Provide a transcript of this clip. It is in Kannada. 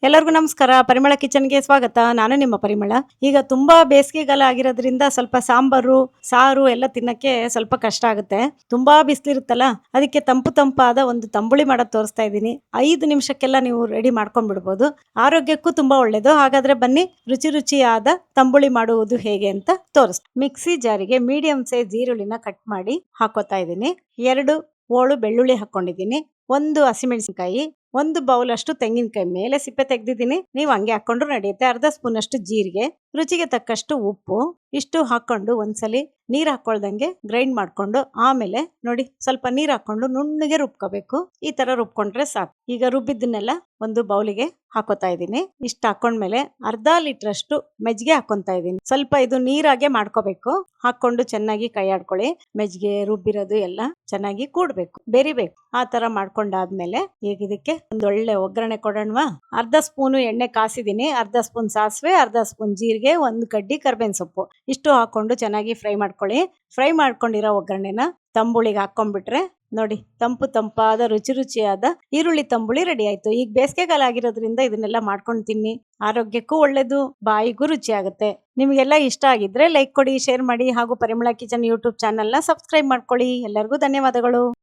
ಎಲ್ಲರಿಗೂ ನಮಸ್ಕಾರ. ಪರಿಮಳ ಕಿಚನ್ಗೆ ಸ್ವಾಗತ. ನಾನು ನಿಮ್ಮ ಪರಿಮಳ. ಈಗ ತುಂಬಾ ಬೇಸಿಗೆಗಾಲ ಆಗಿರೋದ್ರಿಂದ ಸ್ವಲ್ಪ ಸಾಂಬಾರು, ಸಾರು ಎಲ್ಲ ತಿನ್ನಕ್ಕೆ ಸ್ವಲ್ಪ ಕಷ್ಟ ಆಗುತ್ತೆ. ತುಂಬಾ ಬಿಸಿಲಿರುತ್ತಲ್ಲ, ಅದಕ್ಕೆ ತಂಪಾದ ಒಂದು ತಂಬುಳಿ ಮಾಡೋದು ತೋರಿಸ್ತಾ ಇದ್ದೀನಿ. 5 ನಿಮಿಷಕ್ಕೆಲ್ಲ ನೀವು ರೆಡಿ ಮಾಡ್ಕೊಂಡ್ಬಿಡ್ಬೋದು. ಆರೋಗ್ಯಕ್ಕೂ ತುಂಬಾ ಒಳ್ಳೇದು. ಹಾಗಾದ್ರೆ ಬನ್ನಿ ರುಚಿಯಾದ ತಂಬುಳಿ ಮಾಡುವುದು ಹೇಗೆ ಅಂತ ಮಿಕ್ಸಿ ಜಾರಿಗೆ ಮೀಡಿಯಂ ಸೈಜ್ ಈರುಳ್ಳಿನ ಕಟ್ ಮಾಡಿ ಹಾಕೋತಾ ಇದ್ದೀನಿ. 2 ಹೋಳು ಬೆಳ್ಳುಳ್ಳಿ ಹಾಕೊಂಡಿದ್ದೀನಿ. 1 ಹಸಿಮೆಣಸಿನಕಾಯಿ, 1 ಬೌಲ್ ಅಷ್ಟು ತೆಂಗಿನಕಾಯಿ ಮೇಲೆ ಸಿಪ್ಪೆ ತೆಗೆದಿದ್ದೀನಿ. ನೀವು ಹಂಗೆ ಹಾಕೊಂಡ್ರು ನಡೆಯುತ್ತೆ. ಅರ್ಧ ಸ್ಪೂನ್ ಅಷ್ಟು ಜೀರಿಗೆ, ರುಚಿಗೆ ತಕ್ಕಷ್ಟು ಉಪ್ಪು, ಇಷ್ಟು ಹಾಕೊಂಡು ಒಂದ್ಸಲಿ ನೀರ್ ಹಾಕೊಳ್ದಂಗೆ ಗ್ರೈಂಡ್ ಮಾಡ್ಕೊಂಡು, ಆಮೇಲೆ ನೋಡಿ ಸ್ವಲ್ಪ ನೀರ್ ಹಾಕೊಂಡು ನುಣ್ಣಗೆ ರುಬ್ಕೋಬೇಕು. ಈ ತರ ರುಬ್ಕೊಂಡ್ರೆ ಸಾಕು. ಈಗ ರುಬ್ಬಿದ್ದನ್ನೆಲ್ಲ ಒಂದು ಬೌಲಿಗೆ ಹಾಕೋತಾ ಇದ್ದೀನಿ. ಇಷ್ಟ ಹಾಕೊಂಡ್ಮೇಲೆ ಅರ್ಧ ಲೀಟರ್ ಅಷ್ಟು ಮಜ್ಜಿಗೆ ಹಾಕೊಂತಾ ಇದ್ದೀನಿ. ಸ್ವಲ್ಪ ಇದು ನೀರಾಗೆ ಮಾಡ್ಕೋಬೇಕು. ಹಾಕೊಂಡು ಚೆನ್ನಾಗಿ ಕೈ ಆಡ್ಕೊಳ್ಳಿ. ಮಜ್ಜಿಗೆ ರುಬ್ಬಿರೋದು ಎಲ್ಲ ಚೆನ್ನಾಗಿ ಕೂಡ್ಬೇಕು, ಬೆರಿಬೇಕು. ಆ ತರ ಮಾಡ್ಕೊಂಡಾದ್ಮೇಲೆ ಈಗ ಇದಕ್ಕೆ ಒಂದೊಳ್ಳೆ ಒಗ್ಗರಣೆ ಕೊಡೋಣವಾ. ಅರ್ಧ ಸ್ಪೂನು ಎಣ್ಣೆ ಕಾಸಿದ್ದೀನಿ, ಅರ್ಧ ಸ್ಪೂನ್ ಸಾಸಿವೆ, ಅರ್ಧ ಸ್ಪೂನ್ ಜೀರಿಗೆ, 1 ಕಡ್ಡಿ ಕರ್ಬೇವಿನ ಸೊಪ್ಪು, ಇಷ್ಟು ಹಾಕೊಂಡು ಚೆನ್ನಾಗಿ ಫ್ರೈ ಮಾಡ್ಕೊಳ್ಳಿ. ಫ್ರೈ ಮಾಡ್ಕೊಂಡಿರೋ ಒಗ್ಗರಣೆನ ತಂಬುಳಿಗೆ ಹಾಕೊಂಡ್ಬಿಟ್ರೆ ನೋಡಿ ತಂಪಾದ ರುಚಿಯಾದ ಈರುಳ್ಳಿ ತಂಬುಳಿ ರೆಡಿ ಆಯ್ತು. ಈಗ ಬೇಸಿಗೆಗಾಲ ಆಗಿರೋದ್ರಿಂದ ಇದನ್ನೆಲ್ಲ ಮಾಡ್ಕೊಂಡು ತಿನ್ನಿ. ಆರೋಗ್ಯಕ್ಕೂ ಒಳ್ಳೇದು, ಬಾಯಿಗೂ ರುಚಿ ಆಗುತ್ತೆ. ನಿಮಗೆಲ್ಲ ಇಷ್ಟ ಆಗಿದ್ರೆ ಲೈಕ್ ಕೊಡಿ, ಶೇರ್ ಮಾಡಿ, ಹಾಗೂ ಪರಿಮಳ ಕಿಚನ್ ಯೂಟ್ಯೂಬ್ ಚಾನೆಲ್ನ ಸಬ್ಸ್ಕ್ರೈಬ್ ಮಾಡ್ಕೊಳ್ಳಿ. ಎಲ್ಲರಿಗೂ ಧನ್ಯವಾದಗಳು.